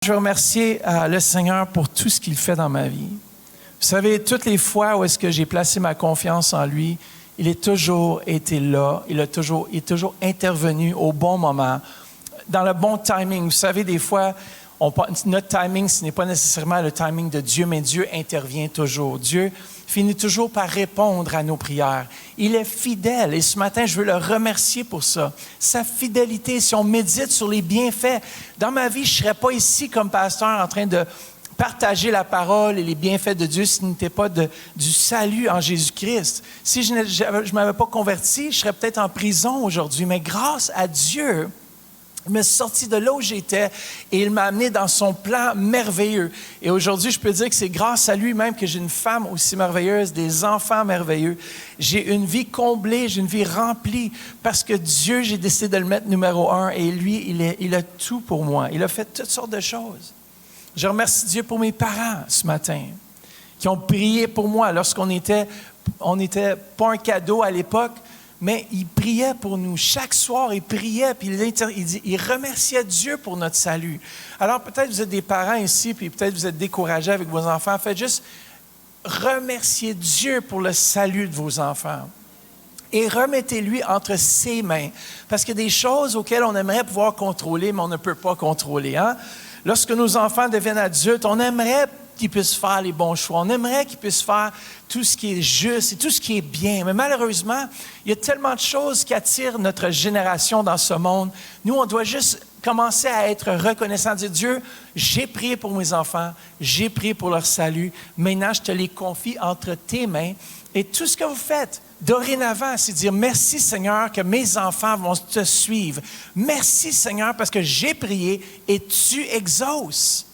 Je veux remercier le Seigneur pour tout ce qu'il fait dans ma vie. Vous savez, toutes les fois où est-ce que j'ai placé ma confiance en lui, il a toujours été là, il est toujours intervenu au bon moment, dans le bon timing. Vous savez, des fois, notre timing, ce n'est pas nécessairement le timing de Dieu, mais Dieu intervient toujours. Dieu finit toujours par répondre à nos prières. Il est fidèle et ce matin, je veux le remercier pour ça. Sa fidélité, si on médite sur les bienfaits, dans ma vie, je ne serais pas ici comme pasteur en train de partager la parole et les bienfaits de Dieu si n'était pas du salut en Jésus-Christ. Si je ne m'avais pas converti, je serais peut-être en prison aujourd'hui, mais grâce à Dieu, il m'a sorti de là où j'étais et il m'a amené dans son plan merveilleux. Et aujourd'hui, je peux dire que c'est grâce à lui-même que j'ai une femme aussi merveilleuse, des enfants merveilleux. J'ai une vie comblée, j'ai une vie remplie parce que Dieu, j'ai décidé de le mettre numéro 1 et lui, il a tout pour moi. Il a fait toutes sortes de choses. Je remercie Dieu pour mes parents ce matin qui ont prié pour moi lorsqu'on n'était pas un cadeau à l'époque. Mais il priait pour nous. Chaque soir, il priait, puis il remerciait Dieu pour notre salut. Alors, peut-être vous êtes des parents ici, puis peut-être vous êtes découragés avec vos enfants. Faites juste remercier Dieu pour le salut de vos enfants. Et remettez-lui entre ses mains. Parce qu'il y a des choses auxquelles on aimerait pouvoir contrôler, mais on ne peut pas contrôler. Hein? Lorsque nos enfants deviennent adultes, on aimerait qu'ils puissent faire les bons choix. On aimerait qu'ils puissent faire tout ce qui est juste et tout ce qui est bien. Mais malheureusement, il y a tellement de choses qui attirent notre génération dans ce monde. Nous, on doit juste commencer à être reconnaissants. Dire, Dieu, j'ai prié pour mes enfants, j'ai prié pour leur salut. Maintenant, je te les confie entre tes mains. Et tout ce que vous faites dorénavant, c'est dire merci Seigneur que mes enfants vont te suivre. Merci Seigneur parce que j'ai prié et tu exauces.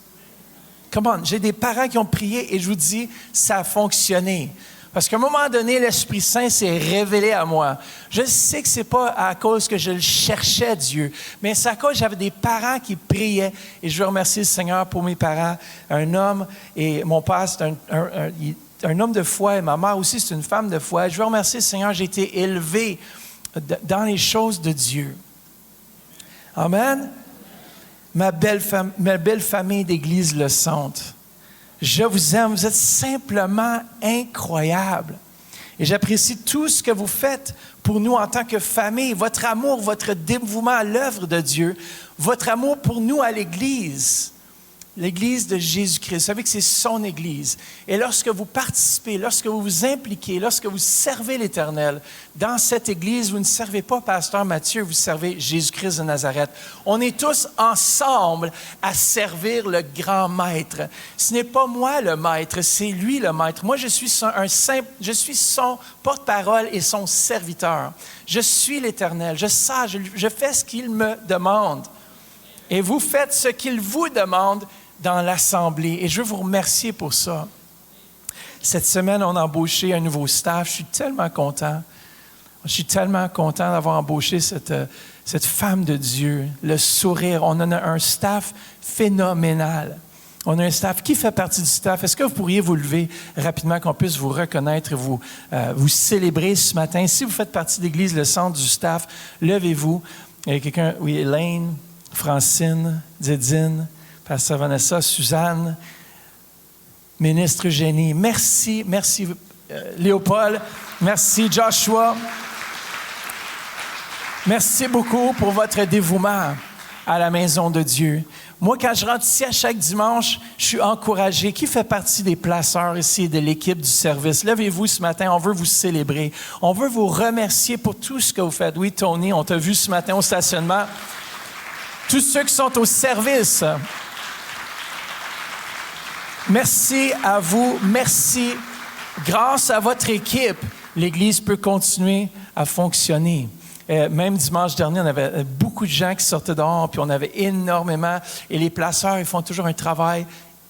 Come on, j'ai des parents qui ont prié et je vous dis, ça a fonctionné. Parce qu'à un moment donné, l'Esprit Saint s'est révélé à moi. Je sais que ce n'est pas à cause que je le cherchais, Dieu, mais c'est à cause que j'avais des parents qui priaient. Et je veux remercier le Seigneur pour mes parents. Un homme, et mon père, c'est un homme de foi, et ma mère aussi, c'est une femme de foi. Je veux remercier le Seigneur, j'ai été élevé dans les choses de Dieu. Amen. Ma belle famille d'Église Le Centre, je vous aime, vous êtes simplement incroyables. Et j'apprécie tout ce que vous faites pour nous en tant que famille, votre amour, votre dévouement à l'œuvre de Dieu, votre amour pour nous à l'Église. L'Église de Jésus-Christ. Vous savez que c'est son Église. Et lorsque vous participez, lorsque vous vous impliquez, lorsque vous servez l'Éternel, dans cette Église, vous ne servez pas Pasteur Mathieu, vous servez Jésus-Christ de Nazareth. On est tous ensemble à servir le grand Maître. Ce n'est pas moi le Maître, c'est lui le Maître. Moi, je suis son porte-parole et son serviteur. Je suis l'Éternel. Je fais ce qu'il me demande. Et vous faites ce qu'il vous demande dans l'Assemblée. Et je veux vous remercier pour ça. Cette semaine, on a embauché un nouveau staff. Je suis tellement content. Je suis tellement content d'avoir embauché cette femme de Dieu, le sourire. On en a un staff phénoménal. On a un staff. Qui fait partie du staff? Est-ce que vous pourriez vous lever rapidement, qu'on puisse vous reconnaître et vous célébrer ce matin? Si vous faites partie de l'Église, le centre du staff, levez-vous. Il y a quelqu'un, oui, Elaine, Francine, Didine, Pasteur Vanessa, Suzanne, Ministre Eugénie. Merci Léopold. Merci Joshua. Merci beaucoup pour votre dévouement à la maison de Dieu. Moi, quand je rentre ici à chaque dimanche, je suis encouragé. Qui fait partie des placeurs ici et de l'équipe du service? Levez-vous ce matin, on veut vous célébrer. On veut vous remercier pour tout ce que vous faites. Oui, Tony, on t'a vu ce matin au stationnement. Tous ceux qui sont au service, merci à vous, merci. Grâce à votre équipe, l'Église peut continuer à fonctionner. Même dimanche dernier, on avait beaucoup de gens qui sortaient dehors, puis on avait énormément. Et les placeurs, ils font toujours un travail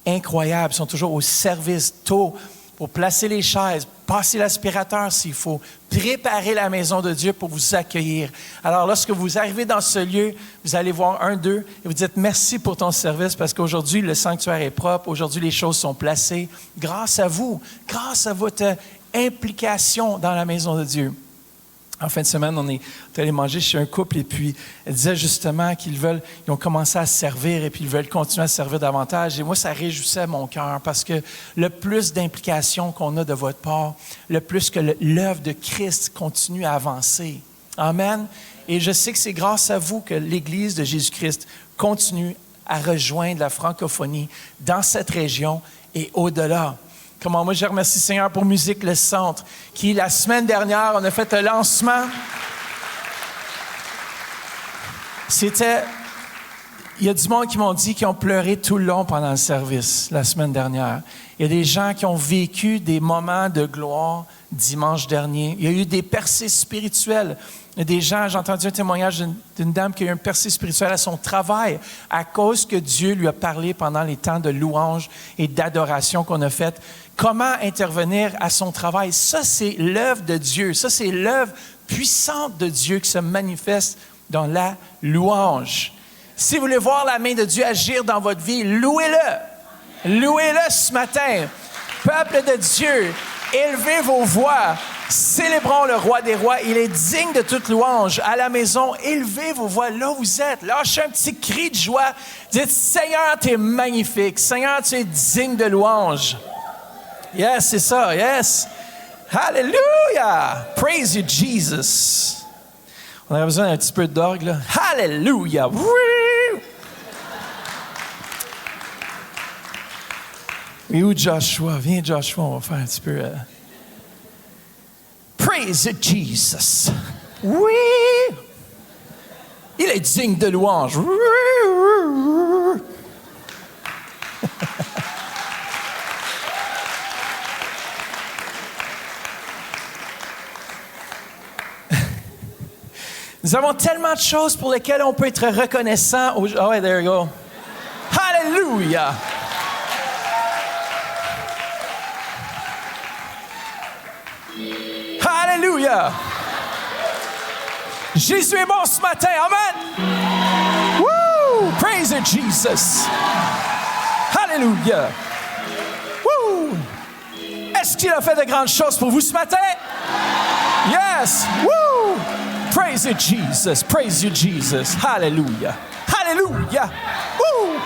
incroyable. Ils sont toujours au service tôt pour placer les chaises, passer l'aspirateur s'il faut, préparer la maison de Dieu pour vous accueillir. Alors, lorsque vous arrivez dans ce lieu, vous allez voir un d'eux et vous dites merci pour ton service parce qu'aujourd'hui, le sanctuaire est propre, aujourd'hui, les choses sont placées. Grâce à vous, grâce à votre implication dans la maison de Dieu. En fin de semaine, on est allé manger chez un couple et puis elle disait justement ils ont commencé à servir et puis ils veulent continuer à servir davantage. Et moi, ça réjouissait mon cœur parce que le plus d'implication qu'on a de votre part, le plus que l'œuvre de Christ continue à avancer. Amen. Et je sais que c'est grâce à vous que l'Église de Jésus-Christ continue à rejoindre la francophonie dans cette région et au-delà. Comment moi, je remercie Seigneur pour Musique Le Centre, qui la semaine dernière, on a fait un lancement. Il y a du monde qui m'ont dit qu'ils ont pleuré tout le long pendant le service la semaine dernière. Il y a des gens qui ont vécu des moments de gloire dimanche dernier. Il y a eu des percées spirituelles. Il y a des gens, j'ai entendu un témoignage d'une dame qui a eu une percée spirituelle à son travail à cause que Dieu lui a parlé pendant les temps de louange et d'adoration qu'on a fait. Comment intervenir à son travail? Ça, c'est l'œuvre de Dieu. Ça, c'est l'œuvre puissante de Dieu qui se manifeste dans la louange. Si vous voulez voir la main de Dieu agir dans votre vie, louez-le. Louez-le ce matin. Peuple de Dieu, élevez vos voix. Célébrons le roi des rois. Il est digne de toute louange. À la maison, élevez vos voix là où vous êtes. Lâchez un petit cri de joie. Dites, Seigneur, tu es magnifique. Seigneur, tu es digne de louange. Yes, c'est ça. Yes. Hallelujah. Praise you, Jesus. On a besoin d'un petit peu d'orgue, là. Hallelujah. Et où Joshua? Viens, Joshua, on va faire un petit peu... Praise Jesus. Oui. Il est digne de louange. Nous avons tellement de choses pour lesquelles on peut être reconnaissant. Oh, ouais, there you go. Hallelujah. Hallelujah. Jésus est bon ce matin. Amen. Woo! Praise Jesus. Hallelujah. Woo! Est-ce qu'il a fait de grandes choses pour vous ce matin? Yes. Woo! Praise you, Jesus. Praise you, Jesus. Hallelujah. Hallelujah. Woo!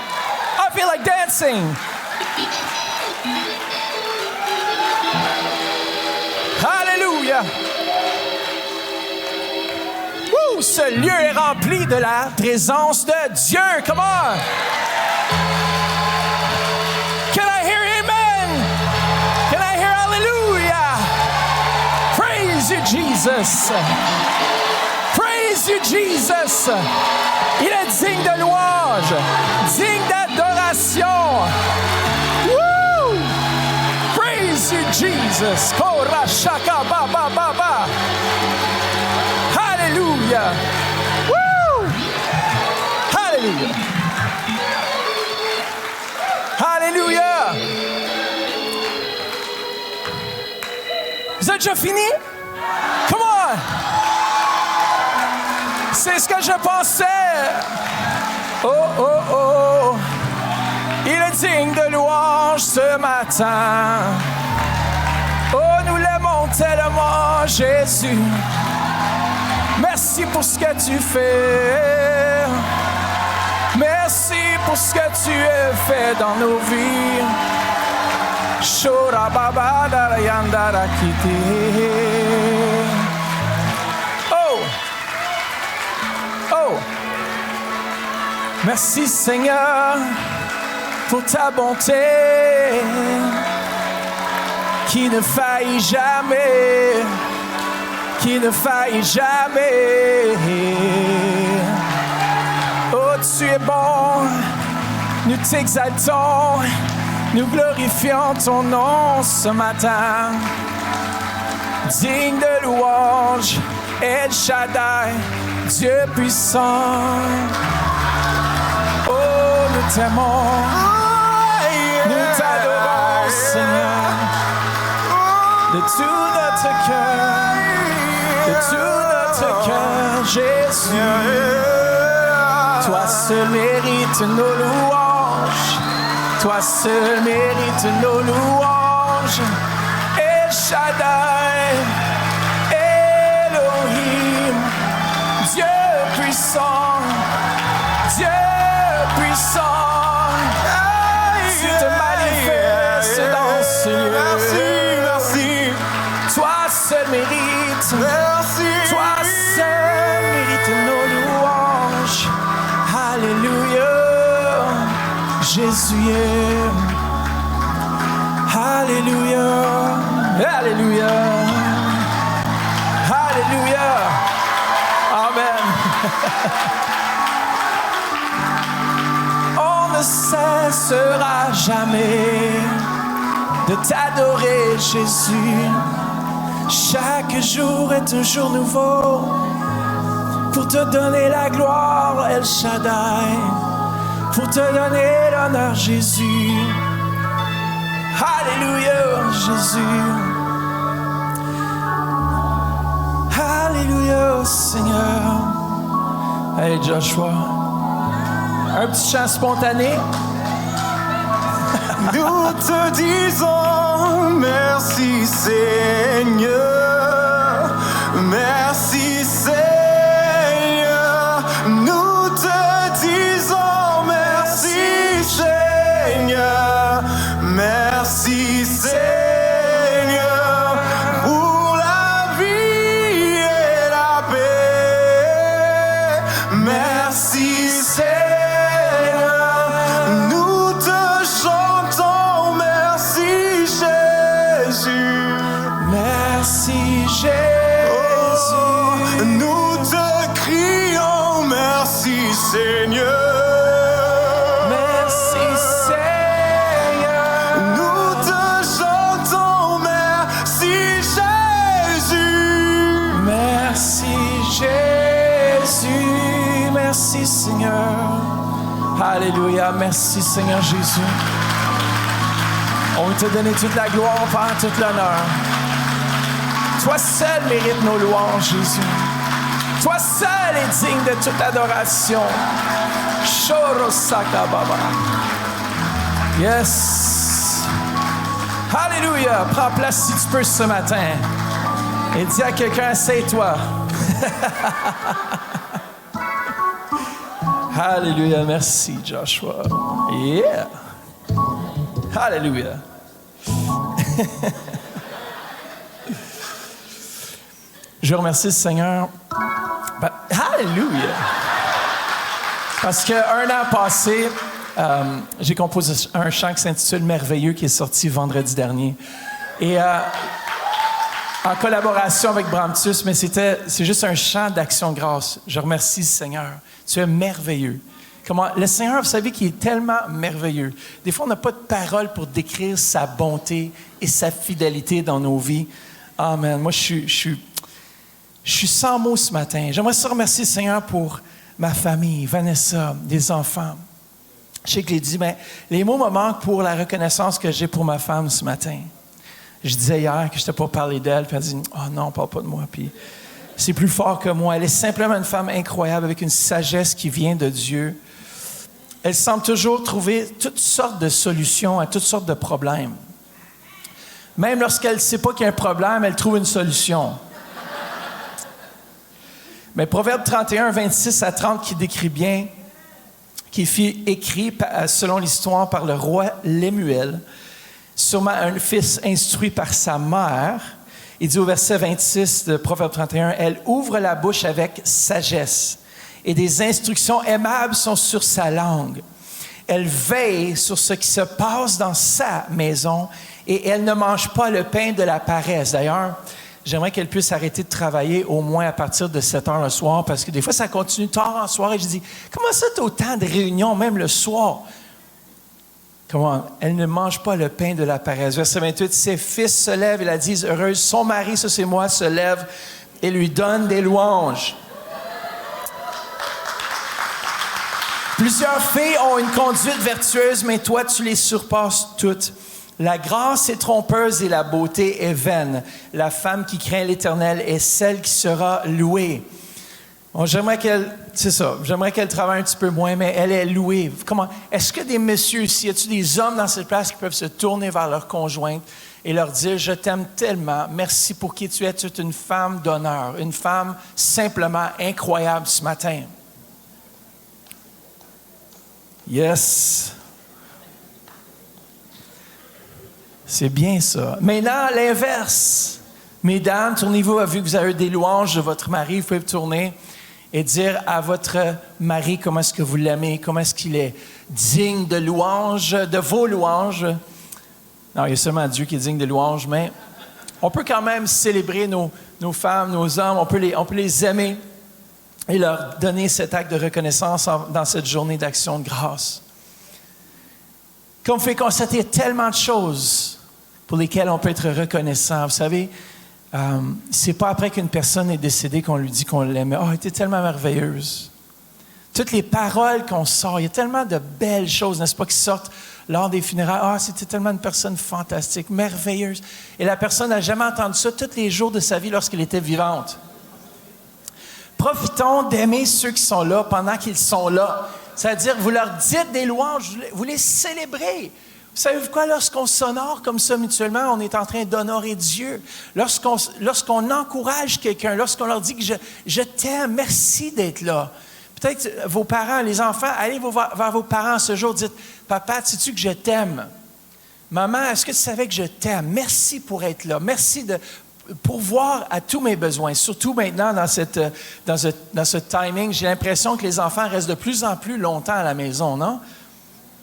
I feel like dancing. Hallelujah. Woo! Ce lieu est rempli de la présence de Dieu. Come on. Can I hear amen? Can I hear hallelujah? Praise you, Jesus. Praise you, Jesus. Il est digne de louange, digne d'adoration. Woo! Praise you, Jesus. Kora shaka ba ba ba ba. Hallelujah. Woo! Hallelujah. Hallelujah. Vous êtes déjà fini? Come on. C'est ce que je pensais. Oh, oh, oh. Il est digne de louange ce matin. Oh, nous l'aimons tellement, Jésus. Merci pour ce que tu fais. Merci pour ce que tu as fait dans nos vies. Shora baba dara yandara kiti. Oh! Merci Seigneur pour ta bonté qui ne faillit jamais, qui ne faillit jamais. Oh, tu es bon, nous t'exaltons, nous glorifions ton nom ce matin. Digne de louange, El Shaddai, Dieu puissant. Oh, nous t'aimons, nous t'adorons, Seigneur, de tout notre cœur, de tout notre cœur, Jésus. Toi seul mérites nos louanges, toi seul mérites nos louanges. El Shaddai, Elohim. puissant, Dieu puissant. Tu te manifestes dans ce lieu. Merci. Toi seul mérite. Merci. Toi seul mérite nos louanges. Alléluia. Jésus est. Alléluia. Alléluia. Alléluia. Amen. On ne cessera jamais de t'adorer, Jésus. Chaque jour est un jour nouveau pour te donner la gloire, El Shaddai, pour te donner l'honneur, Jésus. Alléluia, Jésus. Alléluia, Seigneur. Hey, Joshua. Un petit chant spontané. Nous te disons merci, Seigneur. Merci, Seigneur. Nous te disons merci, Seigneur. Merci, Seigneur, pour la vie et la paix. Merci, Seigneur. Nous te chantons merci, Jésus. Merci, Jésus. Oh, nous te crions merci, Seigneur. Merci, Seigneur. Nous te chantons merci, Jésus. Merci, Jésus. Merci, Seigneur. Alléluia. Merci, Seigneur Jésus. On veut te donner toute la gloire, Père, toute l'honneur. Toi seul mérite nos louanges, Jésus. Toi seul est digne de toute adoration. Shorosaka Baba. Yes. Alléluia. Prends place si tu peux ce matin. Et dis à quelqu'un, assieds-toi. Alléluia. Merci, Joshua. Yeah. Alléluia. Je remercie le Seigneur. Alléluia. Parce qu'un an passé, j'ai composé un chant qui s'intitule « Merveilleux » qui est sorti vendredi dernier. Et en collaboration avec Bramtus, mais c'est juste un chant d'action de grâce. Je remercie le Seigneur. Tu es merveilleux. Le Seigneur, vous savez qu'il est tellement merveilleux. Des fois, on n'a pas de paroles pour décrire sa bonté et sa fidélité dans nos vies. Amen. Moi, je suis sans mots ce matin. J'aimerais ça remercier le Seigneur pour ma famille, Vanessa, des enfants. Je sais que je l'ai dit, mais les mots me manquent pour la reconnaissance que j'ai pour ma femme ce matin. Je disais hier que je n'étais pas parlé d'elle, puis elle dit « Oh non, parle pas de moi. » Puis c'est plus fort que moi. Elle est simplement une femme incroyable avec une sagesse qui vient de Dieu. Elle semble toujours trouver toutes sortes de solutions à toutes sortes de problèmes. Même lorsqu'elle ne sait pas qu'il y a un problème, elle trouve une solution. Mais Proverbe 31, 26 à 30 qui décrit bien, qui fut écrit selon l'histoire par le roi Lémuel, sûrement un fils instruit par sa mère. Il dit au verset 26 de Proverbe 31, « Elle ouvre la bouche avec sagesse, et des instructions aimables sont sur sa langue. Elle veille sur ce qui se passe dans sa maison, et elle ne mange pas le pain de la paresse. » D'ailleurs, j'aimerais qu'elle puisse arrêter de travailler au moins à partir de 7 heures le soir, parce que des fois, ça continue tard en soirée. Je dis, comment ça, tu as autant de réunions, même le soir? Comment? Elle ne mange pas le pain de la paresse. Verset 28, ses fils se lèvent et la disent heureuse. Son mari, ça c'est moi, se lève et lui donne des louanges. Plusieurs filles ont une conduite vertueuse, mais toi, tu les surpasses toutes. La grâce est trompeuse et la beauté est vaine. La femme qui craint l'Éternel est celle qui sera louée. Bon, j'aimerais qu'elle travaille un petit peu moins, mais elle est louée. Comment? Est-ce que des messieurs ici, y a-t-il des hommes dans cette place qui peuvent se tourner vers leur conjointe et leur dire, je t'aime tellement, merci pour qui tu es une femme d'honneur, une femme simplement incroyable ce matin. Yes. C'est bien ça. Maintenant, l'inverse. Mesdames, tournez-vous, vu que vous avez des louanges de votre mari, vous pouvez vous tourner et dire à votre mari comment est-ce que vous l'aimez, comment est-ce qu'il est digne de louanges, de vos louanges. Non, il y a seulement Dieu qui est digne de louanges, mais on peut quand même célébrer nos femmes, nos hommes, on peut les aimer et leur donner cet acte de reconnaissance dans cette journée d'action de grâce. Comme vous pouvez constater, tellement de choses pour lesquelles on peut être reconnaissant. Vous savez, c'est pas après qu'une personne est décédée qu'on lui dit qu'on l'aimait. « Oh, elle était tellement merveilleuse. » Toutes les paroles qu'on sort, il y a tellement de belles choses, n'est-ce pas, qui sortent lors des funérailles. « Ah, c'était tellement une personne fantastique, merveilleuse. » Et la personne n'a jamais entendu ça tous les jours de sa vie lorsqu'elle était vivante. Profitons d'aimer ceux qui sont là pendant qu'ils sont là. C'est-à-dire, vous leur dites des louanges, vous les célébrez. Vous savez quoi? Lorsqu'on s'honore comme ça mutuellement, on est en train d'honorer Dieu. Lorsqu'on encourage quelqu'un, lorsqu'on leur dit que je t'aime, merci d'être là. Peut-être vos parents, les enfants, allez vers vos parents ce jour, dites, « Papa, sais-tu que je t'aime? Maman, est-ce que tu savais que je t'aime? Merci pour être là. Merci de pourvoir à tous mes besoins. » Surtout maintenant, dans ce timing, j'ai l'impression que les enfants restent de plus en plus longtemps à la maison, non?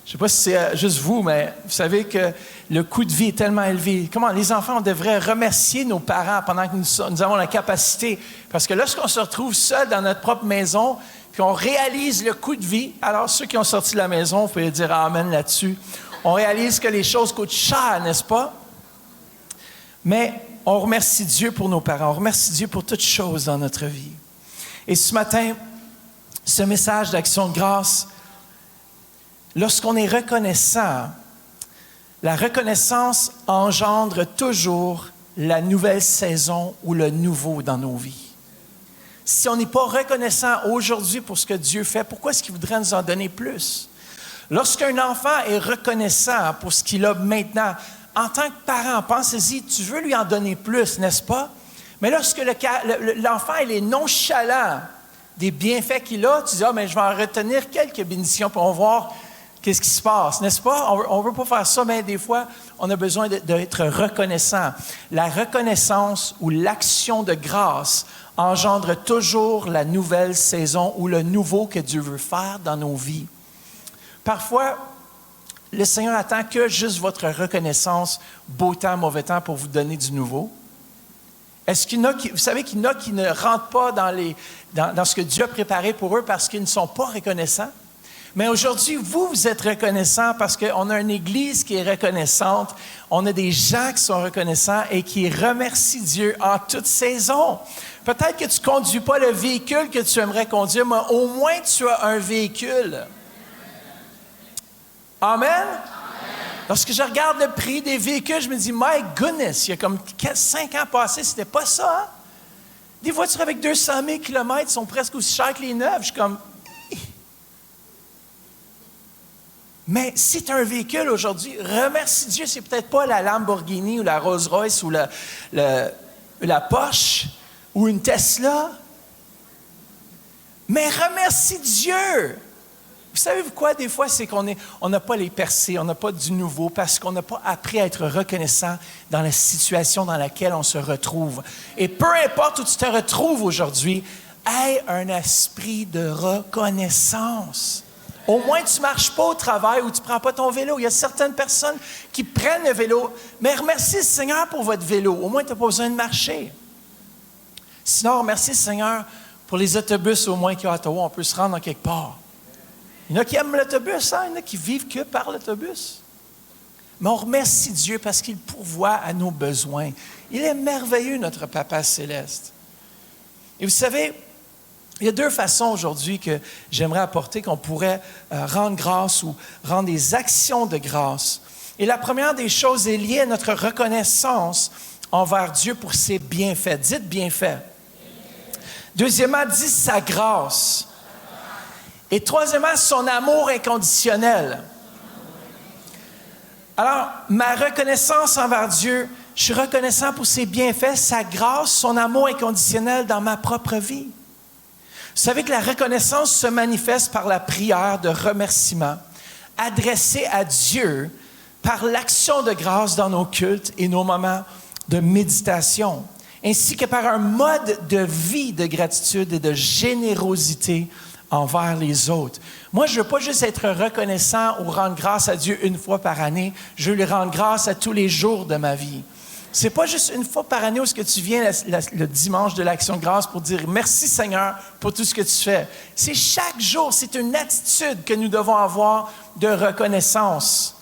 Je ne sais pas si c'est juste vous, mais vous savez que le coût de vie est tellement élevé. Comment les enfants, on devrait remercier nos parents pendant que nous avons la capacité. Parce que lorsqu'on se retrouve seul dans notre propre maison, puis on réalise le coût de vie, alors ceux qui ont sorti de la maison, vous pouvez dire amen là-dessus. On réalise que les choses coûtent cher, n'est-ce pas? Mais on remercie Dieu pour nos parents. On remercie Dieu pour toutes choses dans notre vie. Et ce matin, ce message d'action de grâce, lorsqu'on est reconnaissant, la reconnaissance engendre toujours la nouvelle saison ou le nouveau dans nos vies. Si on n'est pas reconnaissant aujourd'hui pour ce que Dieu fait, pourquoi est-ce qu'il voudrait nous en donner plus? Lorsqu'un enfant est reconnaissant pour ce qu'il a maintenant, en tant que parent, pensez-y, tu veux lui en donner plus, n'est-ce pas? Mais lorsque l'enfant il est nonchalant des bienfaits qu'il a, tu dis, mais je vais en retenir quelques bénédictions pour voir qu'est-ce qui se passe, n'est-ce pas? On ne veut pas faire ça, mais des fois, on a besoin d'être reconnaissant. La reconnaissance ou l'action de grâce engendre toujours la nouvelle saison ou le nouveau que Dieu veut faire dans nos vies. Parfois, le Seigneur attend que juste votre reconnaissance, beau temps, mauvais temps, pour vous donner du nouveau. Est-ce qu'il y en a vous savez qu'il y en a qui ne rentrent pas dans ce que Dieu a préparé pour eux parce qu'ils ne sont pas reconnaissants? Mais aujourd'hui, vous êtes reconnaissants parce qu'on a une Église qui est reconnaissante. On a des gens qui sont reconnaissants et qui remercient Dieu en toute saison. Peut-être que tu ne conduis pas le véhicule que tu aimerais conduire, mais au moins tu as un véhicule. Amen? Lorsque je regarde le prix des véhicules, je me dis, my goodness, il y a comme 5 ans passés, c'était pas ça. Hein? Des voitures avec 200 000 km sont presque aussi chères que les neuves. Je suis comme... Mais si tu as un véhicule aujourd'hui, remercie Dieu, c'est peut-être pas la Lamborghini ou la Rolls-Royce ou la Porsche ou une Tesla, mais remercie Dieu. Vous savez quoi, des fois, c'est qu'on n'a pas les percées, on n'a pas du nouveau parce qu'on n'a pas appris à être reconnaissant dans la situation dans laquelle on se retrouve. Et peu importe où tu te retrouves aujourd'hui, aie un esprit de reconnaissance. Au moins, tu ne marches pas au travail ou tu ne prends pas ton vélo. Il y a certaines personnes qui prennent le vélo, mais remercie le Seigneur pour votre vélo. Au moins, tu n'as pas besoin de marcher. Sinon, remercie le Seigneur pour les autobus, au moins qu'à Ottawa, on peut se rendre en quelque part. Il y en a qui aiment l'autobus, hein? Il y en a qui vivent que par l'autobus. Mais on remercie Dieu parce qu'il pourvoit à nos besoins. Il est merveilleux, notre Papa céleste. Et vous savez, il y a 2 façons aujourd'hui que j'aimerais apporter qu'on pourrait rendre grâce ou rendre des actions de grâce. Et la première des choses est liée à notre reconnaissance envers Dieu pour ses bienfaits. Dites bienfaits. Deuxièmement, dit sa grâce. Et troisièmement, son amour inconditionnel. Alors, ma reconnaissance envers Dieu, je suis reconnaissant pour ses bienfaits, sa grâce, son amour inconditionnel dans ma propre vie. Vous savez que la reconnaissance se manifeste par la prière de remerciement. adressée à Dieu par l'action de grâce dans nos cultes et nos moments de méditation, ainsi que par un mode de vie de gratitude et de générosité envers les autres. Moi, je ne veux pas juste être reconnaissant ou rendre grâce à Dieu une fois par année, je veux lui rendre grâce à tous les jours de ma vie. C'est pas juste une fois par année où est-ce que tu viens le dimanche de l'Action de grâce pour dire « Merci Seigneur pour tout ce que tu fais ». C'est chaque jour, c'est une attitude que nous devons avoir de reconnaissance.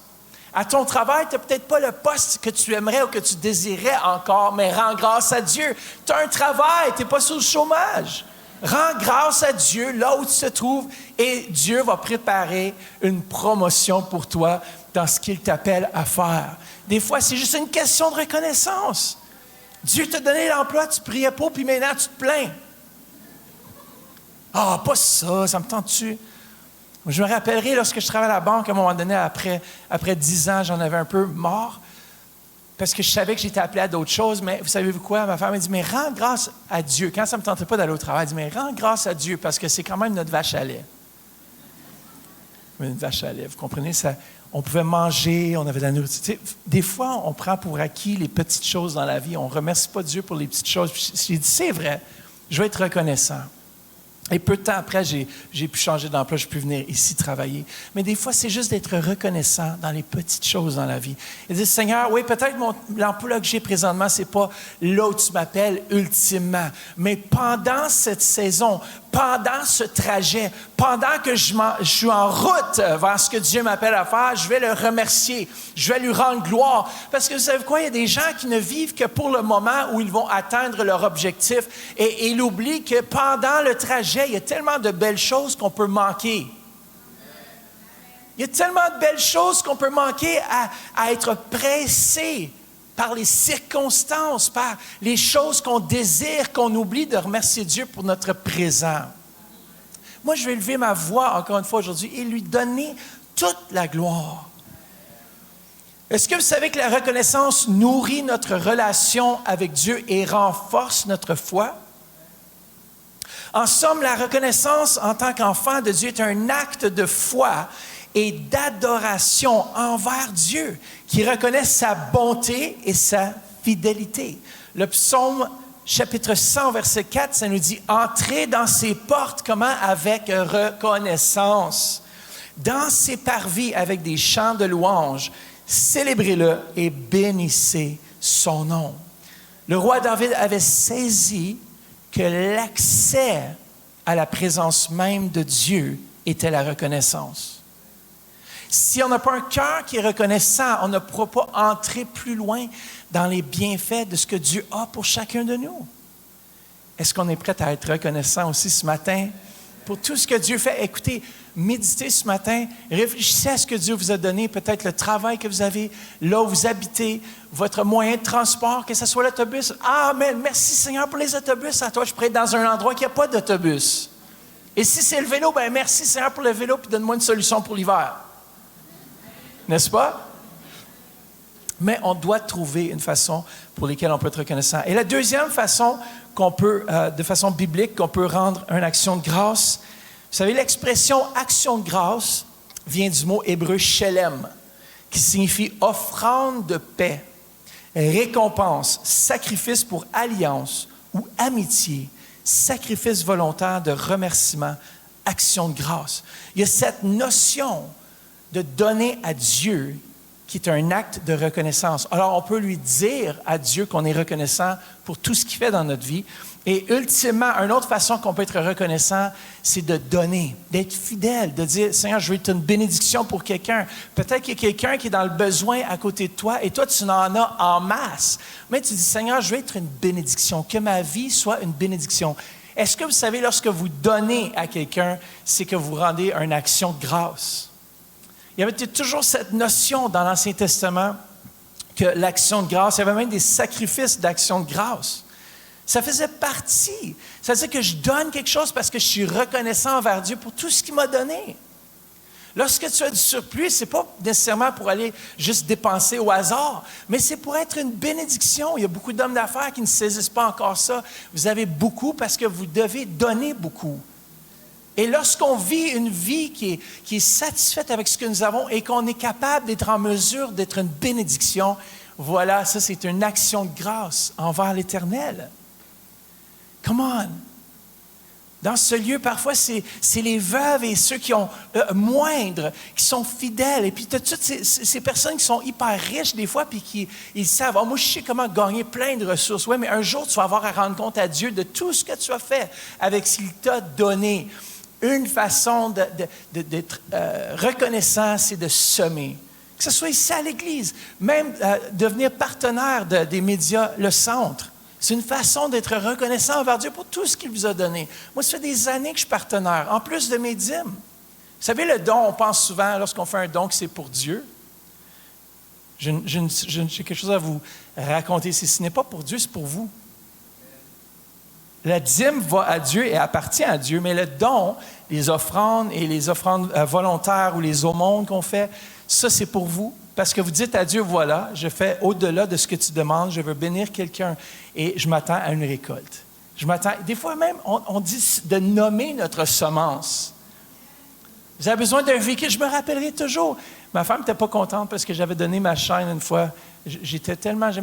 À ton travail, tu n'as peut-être pas le poste que tu aimerais ou que tu désirais encore, mais rends grâce à Dieu. Tu as un travail, tu n'es pas sur le chômage. Rends grâce à Dieu là où tu te trouves et Dieu va préparer une promotion pour toi dans ce qu'il t'appelle à faire. Des fois, c'est juste une question de reconnaissance. Dieu t'a donné l'emploi, tu priais pas, puis maintenant tu te plains. Ah, pas ça, ça me tente-tu? Je me rappellerai lorsque je travaillais à la banque, à un moment donné, après 10 ans, j'en avais un peu marre, parce que je savais que j'étais appelé à d'autres choses, mais vous savez quoi? Ma femme m'a dit, mais rends grâce à Dieu. Quand ça ne me tentait pas d'aller au travail, elle dit, mais rends grâce à Dieu, parce que c'est quand même notre vache à lait. Une vache à lait, vous comprenez? Ça, on pouvait manger, on avait de la nourriture. Des fois, on prend pour acquis les petites choses dans la vie. On ne remercie pas Dieu pour les petites choses. Puis j'ai dit, c'est vrai, je vais être reconnaissant. Et peu de temps après, j'ai pu changer d'emploi, je peux venir ici travailler. Mais des fois, c'est juste d'être reconnaissant dans les petites choses dans la vie. Et dire, Seigneur, oui, peut-être l'emploi que j'ai présentement, ce n'est pas là où tu m'appelles ultimement. Mais pendant cette saison, pendant ce trajet, pendant que je suis en route vers ce que Dieu m'appelle à faire, je vais le remercier, je vais lui rendre gloire. Parce que vous savez quoi, il y a des gens qui ne vivent que pour le moment où ils vont atteindre leur objectif et ils oublient que pendant le trajet, il y a tellement de belles choses qu'on peut manquer. Il y a tellement de belles choses qu'on peut manquer à être pressé par les circonstances, par les choses qu'on désire, qu'on oublie de remercier Dieu pour notre présent. Moi, je vais lever ma voix encore une fois aujourd'hui et lui donner toute la gloire. Est-ce que vous savez que la reconnaissance nourrit notre relation avec Dieu et renforce notre foi? En somme, la reconnaissance en tant qu'enfant de Dieu est un acte de foi et d'adoration envers Dieu, qui reconnaît sa bonté et sa fidélité. Le psaume chapitre 100, verset 4, ça nous dit « Entrez dans ses portes, comment? Avec reconnaissance. Dans ses parvis, avec des chants de louange, célébrez-le et bénissez son nom. » Le roi David avait saisi que l'accès à la présence même de Dieu était la reconnaissance. Si on n'a pas un cœur qui est reconnaissant, on ne pourra pas entrer plus loin dans les bienfaits de ce que Dieu a pour chacun de nous. Est-ce qu'on est prêt à être reconnaissant aussi ce matin pour tout ce que Dieu fait? Écoutez, méditez ce matin, réfléchissez à ce que Dieu vous a donné, peut-être le travail que vous avez, là où vous habitez, votre moyen de transport, que ce soit l'autobus. Ah, mais merci Seigneur pour les autobus. À toi, je pourrais être dans un endroit qui n'a pas d'autobus. Et si c'est le vélo, bien merci Seigneur pour le vélo, puis donne-moi une solution pour l'hiver. N'est-ce pas? Mais on doit trouver une façon pour laquelle on peut être reconnaissant. Et la deuxième façon qu'on peut, de façon biblique, qu'on peut rendre une action de grâce, vous savez, l'expression action de grâce vient du mot hébreu shelem, qui signifie offrande de paix, récompense, sacrifice pour alliance ou amitié, sacrifice volontaire de remerciement, action de grâce. Il y a cette notion de donner à Dieu qui est un acte de reconnaissance. Alors, on peut lui dire à Dieu qu'on est reconnaissant pour tout ce qu'il fait dans notre vie. Et ultimement, une autre façon qu'on peut être reconnaissant, c'est de donner, d'être fidèle, de dire, Seigneur, je veux être une bénédiction pour quelqu'un. Peut-être qu'il y a quelqu'un qui est dans le besoin à côté de toi et toi, tu en as en masse. Mais tu dis, Seigneur, je veux être une bénédiction, que ma vie soit une bénédiction. Est-ce que vous savez, lorsque vous donnez à quelqu'un, c'est que vous rendez une action de grâce? Il y avait toujours cette notion dans l'Ancien Testament que l'action de grâce, il y avait même des sacrifices d'action de grâce. Ça faisait partie. Ça veut dire que je donne quelque chose parce que je suis reconnaissant envers Dieu pour tout ce qu'il m'a donné. Lorsque tu as du surplus, ce n'est pas nécessairement pour aller juste dépenser au hasard, mais c'est pour être une bénédiction. Il y a beaucoup d'hommes d'affaires qui ne saisissent pas encore ça. Vous avez beaucoup parce que vous devez donner beaucoup. Et lorsqu'on vit une vie qui est satisfaite avec ce que nous avons et qu'on est capable d'être en mesure d'être une bénédiction, voilà, ça c'est une action de grâce envers l'Éternel. Come on! Dans ce lieu, parfois, c'est les veuves et ceux qui ont moindre, qui sont fidèles. Et puis, tu as toutes ces personnes qui sont hyper riches des fois, puis qui ils savent, moi, je sais comment gagner plein de ressources. Oui, mais un jour, tu vas avoir à rendre compte à Dieu de tout ce que tu as fait avec ce qu'il t'a donné. Une façon d'être reconnaissant, c'est de semer. Que ce soit ici à l'Église, même devenir partenaire des médias, le centre. C'est une façon d'être reconnaissant envers Dieu pour tout ce qu'il vous a donné. Moi, ça fait des années que je suis partenaire, en plus de mes dîmes. Vous savez, le don, on pense souvent, lorsqu'on fait un don, que c'est pour Dieu. J'ai quelque chose à vous raconter. Ce n'est pas pour Dieu, c'est pour vous. La dîme va à Dieu et appartient à Dieu, mais le don, les offrandes et les offrandes volontaires ou les aumônes qu'on fait, ça, c'est pour vous. Parce que vous dites à Dieu, voilà, je fais au-delà de ce que tu demandes, je veux bénir quelqu'un et je m'attends à une récolte. Des fois même, on dit de nommer notre semence. Vous avez besoin d'un véhicule, je me rappellerai toujours. Ma femme n'était pas contente parce que j'avais donné ma chaîne une fois. J'aimais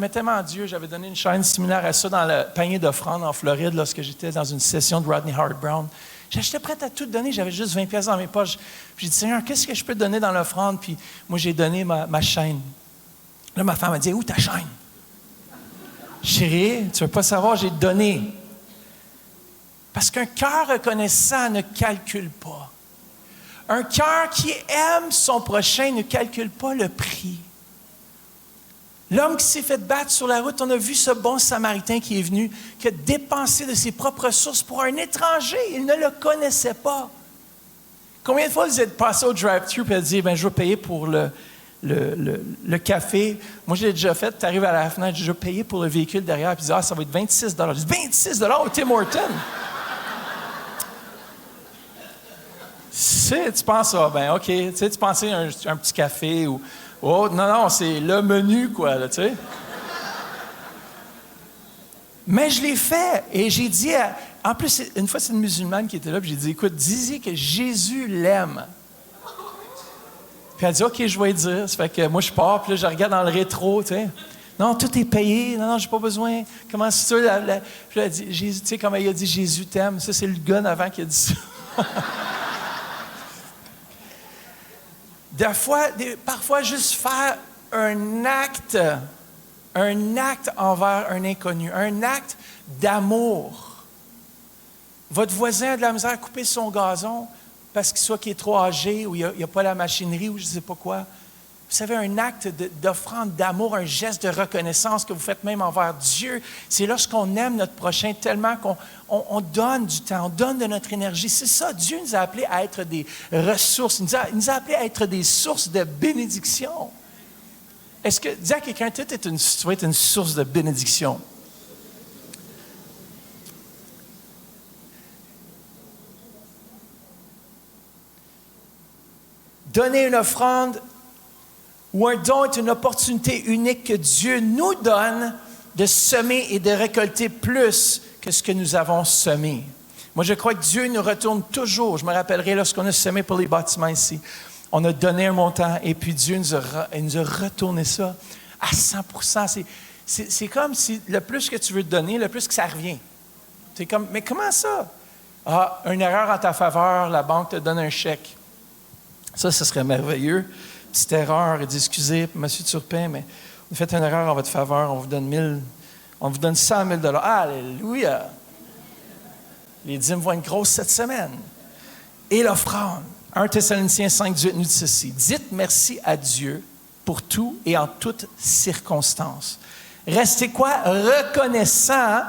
tellement Dieu, j'avais donné une chaîne similaire à ça dans le panier d'offrandes en Floride lorsque j'étais dans une session de Rodney Howard-Browne. J'étais prête à tout donner, j'avais juste 20 pièces dans mes poches. J'ai dit, Seigneur, qu'est-ce que je peux te donner dans l'offrande? Puis moi, j'ai donné ma chaîne. Là, ma femme m'a dit, où ta chaîne? Chérie, tu ne veux pas savoir, j'ai donné. Parce qu'un cœur reconnaissant ne calcule pas. Un cœur qui aime son prochain ne calcule pas le prix. L'homme qui s'est fait battre sur la route, on a vu ce bon Samaritain qui est venu, qui a dépensé de ses propres ressources pour un étranger. Il ne le connaissait pas. Combien de fois vous êtes passé au drive-thru et vous avez dit, je vais payer pour le café. Moi, je l'ai déjà fait. Tu arrives à la fenêtre, je vais payer pour le véhicule derrière. Puis tu dis, ça va être 26 $. Je dis, 26 $ au Tim Hortons? Tu penses, OK, tu pensais un petit café ou... Oh, non, c'est le menu, quoi, là, tu sais. Mais je l'ai fait et j'ai dit, en plus, une fois, c'est une musulmane qui était là, puis j'ai dit, écoute, dis-y que Jésus l'aime. Puis elle dit, OK, je vais dire. Ça fait que moi, je pars, puis là, je regarde dans le rétro, tu sais. Non, tout est payé. Non, j'ai pas besoin. Comment c'est ça? Puis elle dit, Jésus, tu sais, comment il a dit, Jésus t'aime. Ça, c'est le gun avant qui a dit ça. Parfois, juste faire un acte envers un inconnu, un acte d'amour. Votre voisin a de la misère à couper son gazon parce qu'il est trop âgé ou il n'y a pas la machinerie ou je ne sais pas quoi. Vous savez, un acte d'offrande d'amour, un geste de reconnaissance que vous faites même envers Dieu, c'est lorsqu'on aime notre prochain tellement qu'on donne du temps, on donne de notre énergie. C'est ça, Dieu nous a appelés à être des ressources, il nous a appelés à être des sources de bénédiction. Est-ce que, dis à quelqu'un, tu vas être une source de bénédiction? Donner une offrande ou un don est une opportunité unique que Dieu nous donne de semer et de récolter plus que ce que nous avons semé. Moi, je crois que Dieu nous retourne toujours. Je me rappellerai lorsqu'on a semé pour les bâtiments ici. On a donné un montant et puis Dieu nous a retourné ça à 100%. C'est comme si le plus que tu veux te donner, le plus que ça revient. C'est comme, mais comment ça? Ah, une erreur en ta faveur, la banque te donne un chèque. Ça, ce serait merveilleux. Petite erreur, et dit, excusez, monsieur Turpin, mais vous faites une erreur en votre faveur, on vous donne 100 000 $. Alléluia! Les dîmes vont être grosses cette semaine. Et l'offrande. 1 Thessaloniciens 5, 18 nous dit ceci. Dites merci à Dieu pour tout et en toutes circonstances. Restez quoi? Reconnaissant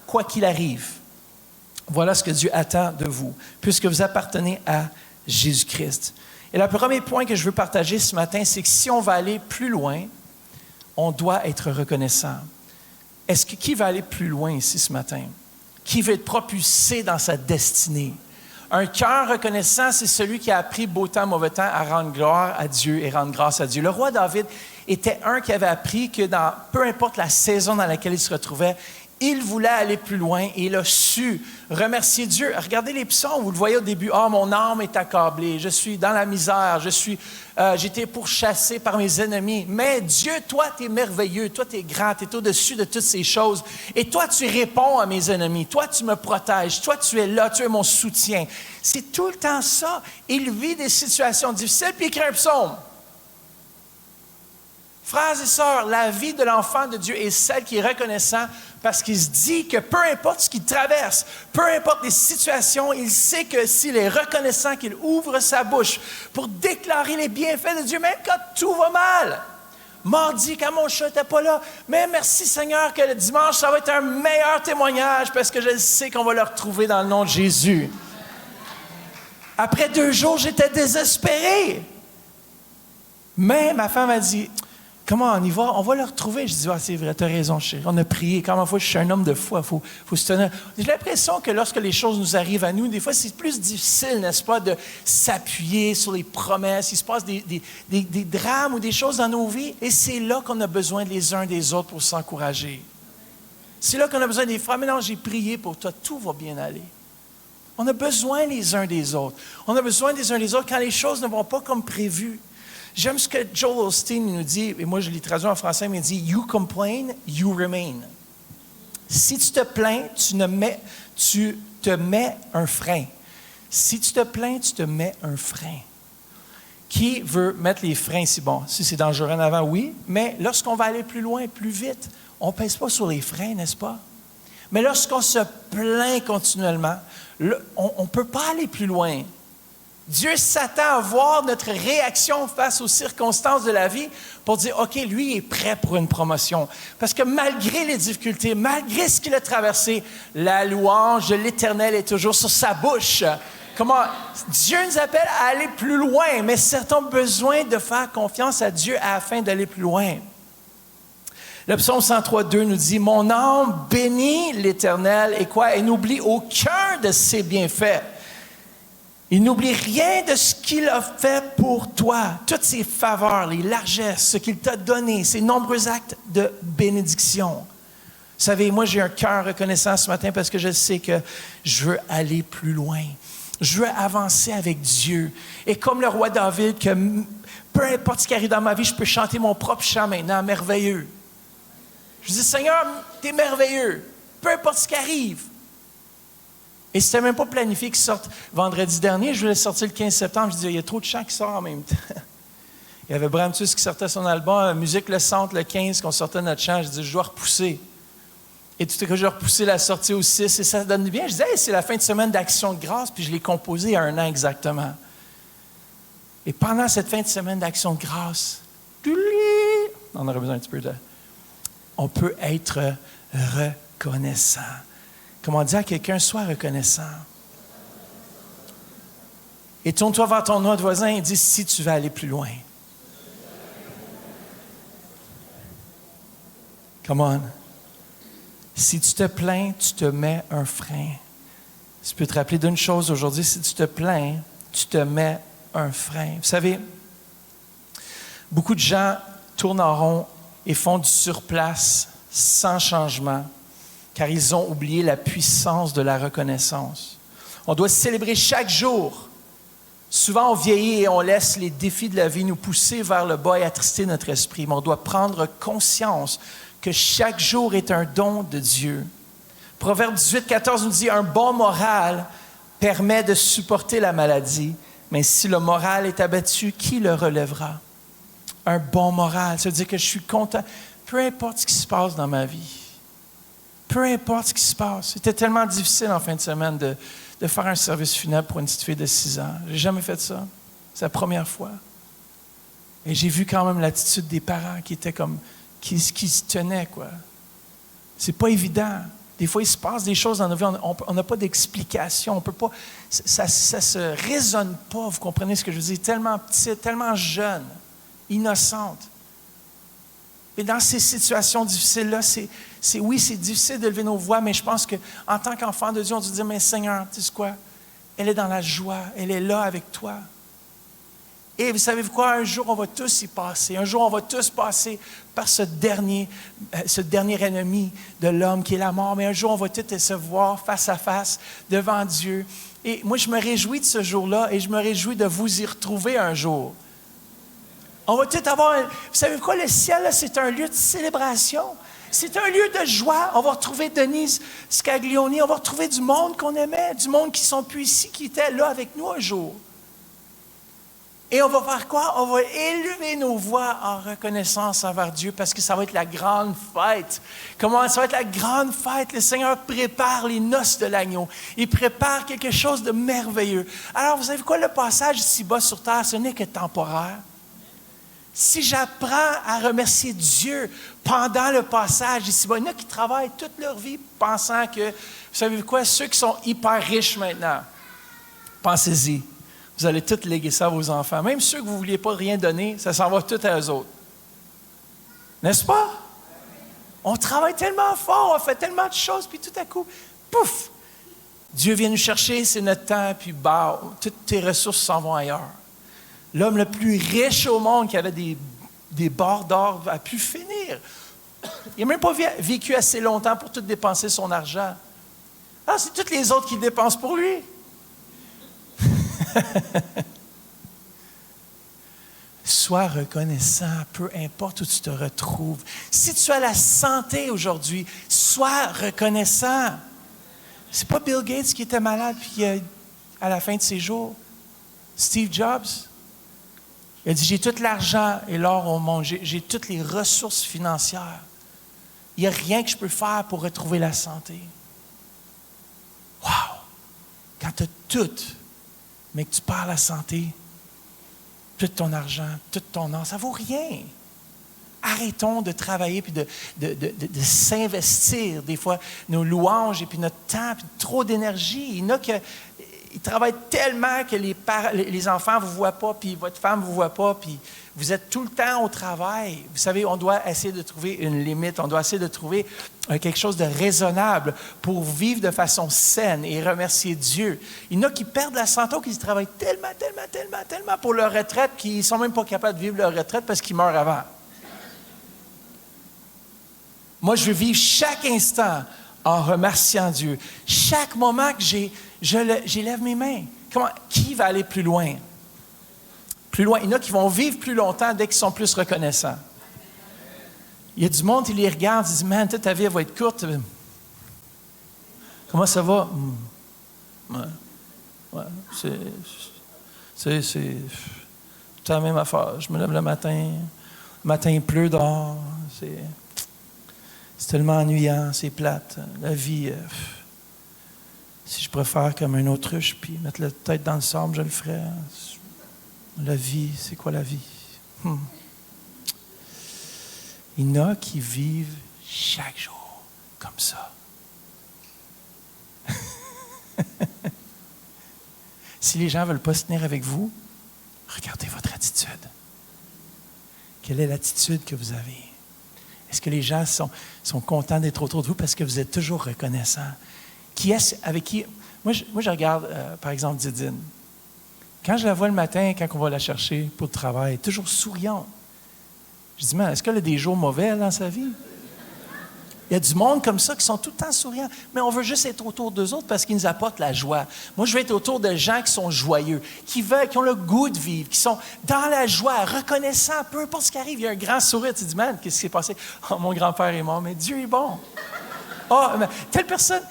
quoi qu'il arrive. Voilà ce que Dieu attend de vous, puisque vous appartenez à Jésus-Christ. Et le premier point que je veux partager ce matin, c'est que si on va aller plus loin, on doit être reconnaissant. Qui va aller plus loin ici ce matin? Qui veut être propulsé dans sa destinée? Un cœur reconnaissant, c'est celui qui a appris beau temps, mauvais temps à rendre gloire à Dieu et rendre grâce à Dieu. Le roi David était un qui avait appris que peu importe la saison dans laquelle il se retrouvait, Il voulait aller plus loin et il a su remercier Dieu. Regardez les psaumes, vous le voyez au début. « Ah, mon âme est accablée, je suis dans la misère, j'ai été pourchassé par mes ennemis. Mais Dieu, toi, tu es merveilleux, toi, tu es grand, tu es au-dessus de toutes ces choses. Et toi, tu réponds à mes ennemis, toi, tu me protèges, toi, tu es là, tu es mon soutien. » C'est tout le temps ça. Il vit des situations difficiles, puis il écrit un psaume. Frères et sœurs, la vie de l'enfant de Dieu est celle qui est reconnaissant parce qu'il se dit que peu importe ce qu'il traverse, peu importe les situations, il sait que s'il est reconnaissant, qu'il ouvre sa bouche pour déclarer les bienfaits de Dieu, même quand tout va mal. Mardi, quand mon chat n'était pas là, mais merci Seigneur que le dimanche, ça va être un meilleur témoignage parce que je sais qu'on va le retrouver dans le nom de Jésus. Après 2 jours, j'étais désespéré. Mais ma femme a dit... Comment on y va? On va le retrouver. Je dis, ah, c'est vrai, tu as raison, chérie. On a prié. Comment fois, je suis un homme de foi. Faut se tenir. J'ai l'impression que lorsque les choses nous arrivent à nous, des fois, c'est plus difficile, n'est-ce pas, de s'appuyer sur les promesses. Il se passe des drames ou des choses dans nos vies. Et c'est là qu'on a besoin les uns des autres pour s'encourager. C'est là qu'on a besoin des frères. Mais non, j'ai prié pour toi. Tout va bien aller. On a besoin les uns des autres. On a besoin des uns des autres quand les choses ne vont pas comme prévu. J'aime ce que Joel Osteen nous dit, et moi je l'ai traduit en français, mais il dit « You complain, you remain ». Si tu te plains, tu te mets un frein. Si tu te plains, tu te mets un frein. Qui veut mettre les freins ici? Bon, si c'est dangereux en avant, oui, mais lorsqu'on va aller plus loin, plus vite, on ne pèse pas sur les freins, n'est-ce pas? Mais lorsqu'on se plaint continuellement, on ne peut pas aller plus loin. Dieu s'attend à voir notre réaction face aux circonstances de la vie pour dire, OK, lui il est prêt pour une promotion. Parce que malgré les difficultés, malgré ce qu'il a traversé, la louange de l'Éternel est toujours sur sa bouche. Comment Dieu nous appelle à aller plus loin, mais certains ont besoin de faire confiance à Dieu afin d'aller plus loin. Le psaume 103:2 nous dit, « Mon âme bénit l'Éternel et quoi? Et n'oublie aucun de ses bienfaits. » Il n'oublie rien de ce qu'il a fait pour toi, toutes ses faveurs, les largesses, ce qu'il t'a donné, ses nombreux actes de bénédiction. Vous savez, moi, j'ai un cœur reconnaissant ce matin parce que je sais que je veux aller plus loin. Je veux avancer avec Dieu. Et comme le roi David, que peu importe ce qui arrive dans ma vie, je peux chanter mon propre chant maintenant, merveilleux. Je dis, Seigneur, tu es merveilleux, peu importe ce qui arrive. Et c'était même pas planifié qu'il sorte vendredi dernier. Je voulais sortir le 15 septembre. Je disais, il y a trop de chants qui sortent en même temps. Il y avait Bram Tus qui sortait son album, Musique le Centre, le 15, qu'on sortait notre chant. Je dis, je dois repousser. Et tout à coup, j'ai repoussé la sortie au 6 et ça donne bien. Je disais, hey, c'est la fin de semaine d'Action de grâce, puis je l'ai composé il y a 1 an exactement. Et pendant cette fin de semaine d'Action de grâce, on aurait besoin un petit peu de... On peut être reconnaissant. Comme on dit à quelqu'un, sois reconnaissant. Et tourne-toi vers ton autre voisin et dis, si tu veux aller plus loin. Come on. Si tu te plains, tu te mets un frein. Tu peux te rappeler d'une chose aujourd'hui, si tu te plains, tu te mets un frein. Vous savez, beaucoup de gens tournent en rond et font du surplace sans changement, car ils ont oublié la puissance de la reconnaissance. On doit célébrer chaque jour. Souvent, on vieillit et on laisse les défis de la vie nous pousser vers le bas et attrister notre esprit. Mais on doit prendre conscience que chaque jour est un don de Dieu. Proverbe 18:14 nous dit « Un bon moral permet de supporter la maladie, mais si le moral est abattu, qui le relèvera? » Un bon moral, ça veut dire que je suis content, peu importe ce qui se passe dans ma vie. Peu importe ce qui se passe. C'était tellement difficile en fin de semaine de faire un service funèbre pour une petite fille de 6 ans. Je n'ai jamais fait ça. C'est la première fois. Et j'ai vu quand même l'attitude des parents qui étaient comme, qui se tenaient, quoi. C'est pas évident. Des fois, il se passe des choses dans nos vies, on n'a pas d'explication. On peut pas, ça se résonne pas, vous comprenez ce que je veux dire? Tellement petite, tellement jeune, innocente. Et dans ces situations difficiles-là, c'est difficile de lever nos voix, mais je pense qu'en tant qu'enfant de Dieu, on doit dire, mais Seigneur, tu sais quoi? Elle est dans la joie, elle est là avec toi. Et vous savez quoi? Un jour, on va tous y passer. Un jour, on va tous passer par ce dernier ennemi de l'homme qui est la mort. Mais un jour, on va tous se voir face à face devant Dieu. Et moi, je me réjouis de ce jour-là et je me réjouis de vous y retrouver un jour. On va tous avoir... Vous savez quoi? Le ciel, là, c'est un lieu de célébration. C'est un lieu de joie. On va retrouver Denise Scaglioni. On va retrouver du monde qu'on aimait, du monde qui ne sont plus ici, qui étaient là avec nous un jour. Et on va faire quoi? On va élever nos voix en reconnaissance envers Dieu parce que ça va être la grande fête. Comment ça va être la grande fête? Le Seigneur prépare les noces de l'agneau. Il prépare quelque chose de merveilleux. Alors, vous savez quoi? Le passage ici-bas sur terre, ce n'est que temporaire. Si j'apprends à remercier Dieu pendant le passage ici-bas, il y en a qui travaillent toute leur vie pensant que, vous savez quoi? Ceux qui sont hyper riches maintenant, pensez-y. Vous allez tout léguer ça à vos enfants. Même ceux que vous ne vouliez pas rien donner, ça s'en va tout à eux autres. N'est-ce pas? On travaille tellement fort, on fait tellement de choses, puis tout à coup, pouf! Dieu vient nous chercher, c'est notre temps, puis bah, toutes tes ressources s'en vont ailleurs. L'homme le plus riche au monde, qui avait des barres d'or, a pu finir. Il n'a même pas vécu assez longtemps pour tout dépenser son argent. Ah, c'est tous les autres qui dépensent pour lui. Sois reconnaissant, peu importe où tu te retrouves. Si tu as la santé aujourd'hui, sois reconnaissant. C'est pas Bill Gates qui était malade puis à la fin de ses jours. Steve Jobs, il a dit, j'ai tout l'argent et l'or au monde, j'ai toutes les ressources financières. Il n'y a rien que je peux faire pour retrouver la santé. Wow! Quand tu as tout, mais que tu perds la santé, tout ton argent, tout ton or, ça ne vaut rien. Arrêtons de travailler puis de s'investir des fois nos louanges et puis notre temps, puis trop d'énergie. Il y en a qui travaillent tellement que les enfants ne vous voient pas, puis votre femme ne vous voit pas, puis vous êtes tout le temps au travail. Vous savez, on doit essayer de trouver une limite, on doit essayer de trouver quelque chose de raisonnable pour vivre de façon saine et remercier Dieu. Il y en a qui perdent la santé, qui travaillent tellement pour leur retraite qu'ils ne sont même pas capables de vivre leur retraite parce qu'ils meurent avant. Moi, je veux vivre chaque instant en remerciant Dieu. Chaque moment que j'élève mes mains. Qui va aller plus loin? Plus loin. Il y en a qui vont vivre plus longtemps dès qu'ils sont plus reconnaissants. Il y a du monde qui les regarde, ils disent, man, toute ta vie elle va être courte. Comment ça va? Ouais, c'est la même affaire. Je me lève le matin il pleut dehors. C'est tellement ennuyant, c'est plate. La vie, si je préfère comme un autruche, puis mettre la tête dans le sable, je le ferais. La vie, c'est quoi la vie? Il y en a qui vivent chaque jour comme ça. Si les gens ne veulent pas se tenir avec vous, regardez votre attitude. Quelle est l'attitude que vous avez? Est-ce que les gens sont contents d'être autour de vous parce que vous êtes toujours reconnaissants? Qui est-ce avec qui? Moi, je regarde, par exemple, Didine. Quand je la vois le matin, quand on va la chercher pour le travail, elle est toujours souriante. Je dis, est-ce qu'elle a des jours mauvais dans sa vie? Il y a du monde comme ça qui sont tout le temps souriants, mais on veut juste être autour d'eux autres parce qu'ils nous apportent la joie. Moi, je veux être autour de gens qui sont joyeux, qui ont le goût de vivre, qui sont dans la joie, reconnaissants, peu importe ce qui arrive. Il y a un grand sourire. Tu dis, man, qu'est-ce qui s'est passé? Oh, mon grand-père est mort, mais Dieu est bon. Oh, telle personne,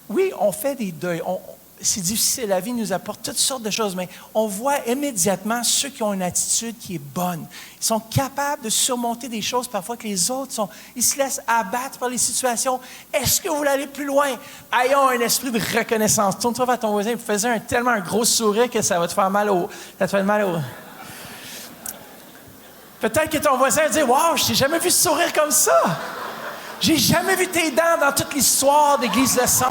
oui, on fait des deuils. C'est difficile, la vie nous apporte toutes sortes de choses, mais on voit immédiatement ceux qui ont une attitude qui est bonne. Ils sont capables de surmonter des choses parfois que les autres ils se laissent abattre par les situations. Est-ce que vous voulez aller plus loin? Ayons un esprit de reconnaissance. Tourne-toi vers ton voisin et fais tellement un gros sourire que ça va te faire mal au... Peut-être que ton voisin va dire, « Wow, je t'ai jamais vu sourire comme ça! J'ai jamais vu tes dents dans toute l'histoire d'Église Le Son. »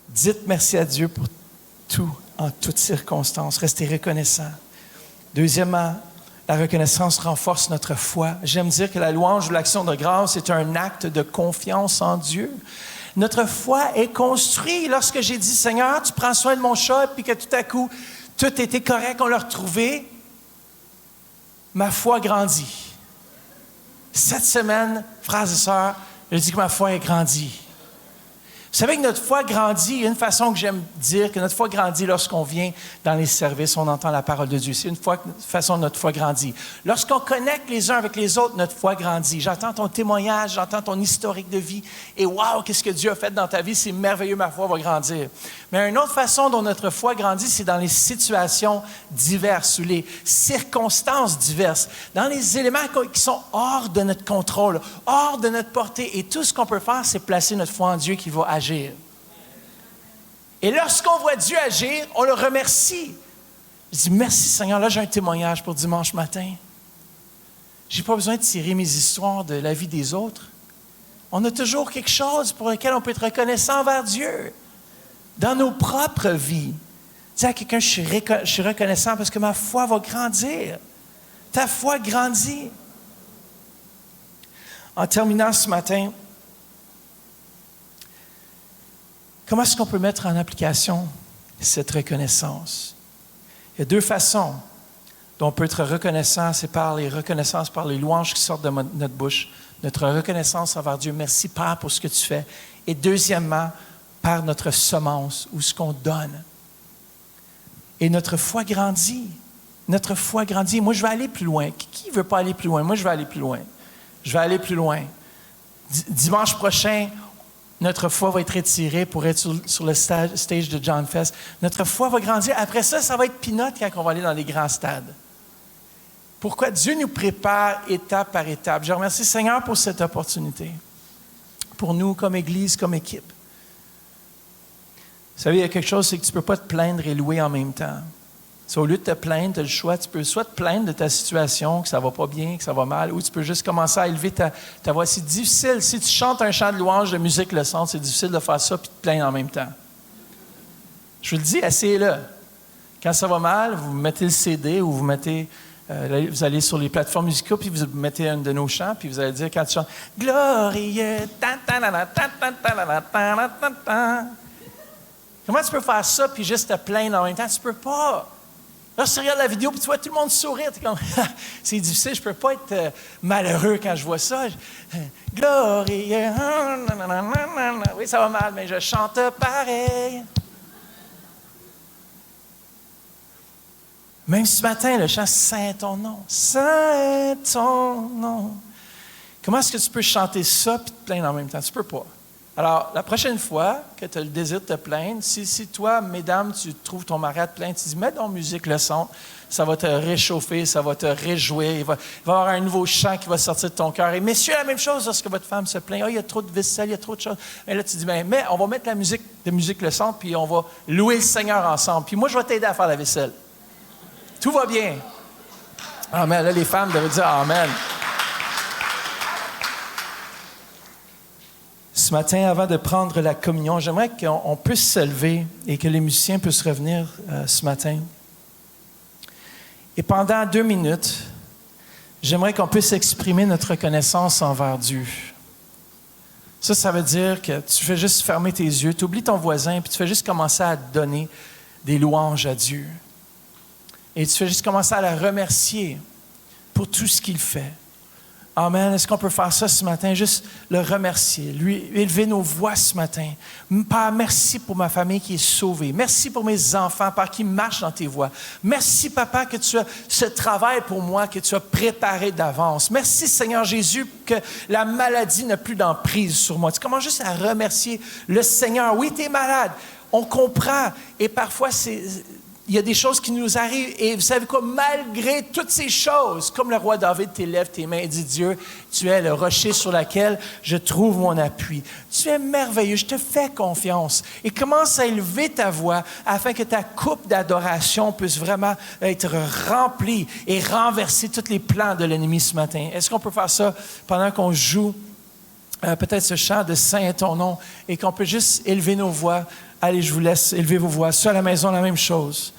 Dites merci à Dieu pour tout, en toutes circonstances. Restez reconnaissants. Deuxièmement, La reconnaissance renforce notre foi. J'aime dire que la louange ou l'action de grâce est un acte de confiance en Dieu. Notre foi est construite lorsque j'ai dit, Seigneur, tu prends soin de mon chat, puis que tout à coup, tout était correct, on l'a retrouvé. Ma foi grandit. Cette semaine, frères et sœurs, je dis que ma foi est grandie. Vous savez que notre foi grandit, il y a une façon que j'aime dire que notre foi grandit lorsqu'on vient dans les services, on entend la parole de Dieu. C'est une façon dont notre foi grandit. Lorsqu'on connecte les uns avec les autres, notre foi grandit. J'entends ton témoignage, j'entends ton historique de vie et wow, qu'est-ce que Dieu a fait dans ta vie, c'est merveilleux, ma foi va grandir. Mais une autre façon dont notre foi grandit, c'est dans les situations diverses ou les circonstances diverses, dans les éléments qui sont hors de notre contrôle, hors de notre portée. Et tout ce qu'on peut faire, c'est placer notre foi en Dieu qui va agir. Et lorsqu'on voit Dieu agir, on le remercie. Je dis, merci Seigneur, là j'ai un témoignage pour dimanche matin. Je n'ai pas besoin de tirer mes histoires de la vie des autres. On a toujours quelque chose pour lequel on peut être reconnaissant envers Dieu. Dans nos propres vies. Dis à quelqu'un, je suis reconnaissant parce que ma foi va grandir. Ta foi grandit. En terminant ce matin, comment est-ce qu'on peut mettre en application cette reconnaissance? Il y a deux façons dont on peut être reconnaissant. C'est par les reconnaissances, par les louanges qui sortent de notre bouche. Notre reconnaissance envers Dieu. Merci, Père, pour ce que tu fais. Et deuxièmement, par notre semence ou ce qu'on donne. Et notre foi grandit. Notre foi grandit. Moi, je vais aller plus loin. Qui ne veut pas aller plus loin? Moi, je vais aller plus loin. Je vais aller plus loin. Dimanche prochain, notre foi va être étirée pour être sur le stage de John Fest. Notre foi va grandir. Après ça, ça va être peanut quand on va aller dans les grands stades. Pourquoi Dieu nous prépare étape par étape. Je remercie le Seigneur pour cette opportunité. Pour nous, comme Église, comme équipe. Vous savez, il y a quelque chose, c'est que tu ne peux pas te plaindre et louer en même temps. C'est au lieu de te plaindre, tu as le choix. Tu peux soit te plaindre de ta situation, que ça ne va pas bien, que ça va mal, ou tu peux juste commencer à élever ta voix. C'est difficile. Si tu chantes un chant de louange de musique le son, c'est difficile de faire ça et de te plaindre en même temps. Je vous le dis, essayez-le. Quand ça va mal, vous mettez le CD ou vous allez sur les plateformes musicales puis vous mettez un de nos chants puis vous allez dire quand tu chantes « Glorieux, Comment tu peux faire ça puis juste te plaindre en même temps? Tu peux pas. Là, tu regardes la vidéo puis tu vois tout le monde sourire. Tu es comme, c'est difficile, je peux pas être malheureux quand je vois ça. Glorieux. Oui, ça va mal, mais je chante pareil. Même ce matin, le chant Saint ton nom. Saint ton nom. Comment est-ce que tu peux chanter ça puis te plaindre en même temps? Tu peux pas. Alors, la prochaine fois que tu as le désir de te plaindre, si toi, mesdames, tu trouves ton mari à te plaindre, tu dis, mets dans musique le son, ça va te réchauffer, ça va te réjouir, il va y avoir un nouveau chant qui va sortir de ton cœur. Et messieurs, la même chose lorsque votre femme se plaint, il y a trop de vaisselle, il y a trop de choses. Et là, tu dis, mais on va mettre la musique de musique le son, puis on va louer le Seigneur ensemble. Puis moi, je vais t'aider à faire la vaisselle. Tout va bien. Amen. Là, les femmes devraient dire Amen. Ce matin, avant de prendre la communion, j'aimerais qu'on puisse se lever et que les musiciens puissent revenir ce matin. Et pendant 2 minutes, j'aimerais qu'on puisse exprimer notre reconnaissance envers Dieu. Ça veut dire que tu fais juste fermer tes yeux, tu oublies ton voisin, puis tu fais juste commencer à donner des louanges à Dieu. Et tu fais juste commencer à le remercier pour tout ce qu'il fait. Amen. Est-ce qu'on peut faire ça ce matin? Juste le remercier, lui élever nos voix ce matin. Père, merci pour ma famille qui est sauvée. Merci pour mes enfants, Père, qui marchent dans tes voies. Merci, Papa, que tu as ce travail pour moi, que tu as préparé d'avance. Merci, Seigneur Jésus, que la maladie n'a plus d'emprise sur moi. Tu commences juste à remercier le Seigneur. Oui, tu es malade. On comprend. Et parfois, il y a des choses qui nous arrivent et vous savez quoi, malgré toutes ces choses, comme le roi David t'élève tes mains et dit, Dieu, tu es le rocher sur lequel je trouve mon appui. Tu es merveilleux, je te fais confiance. Et commence à élever ta voix afin que ta coupe d'adoration puisse vraiment être remplie et renverser tous les plans de l'ennemi ce matin. Est-ce qu'on peut faire ça pendant qu'on joue peut-être ce chant de Saint est ton nom et qu'on peut juste élever nos voix? Allez, je vous laisse élever vos voix. Ça à la maison, la même chose.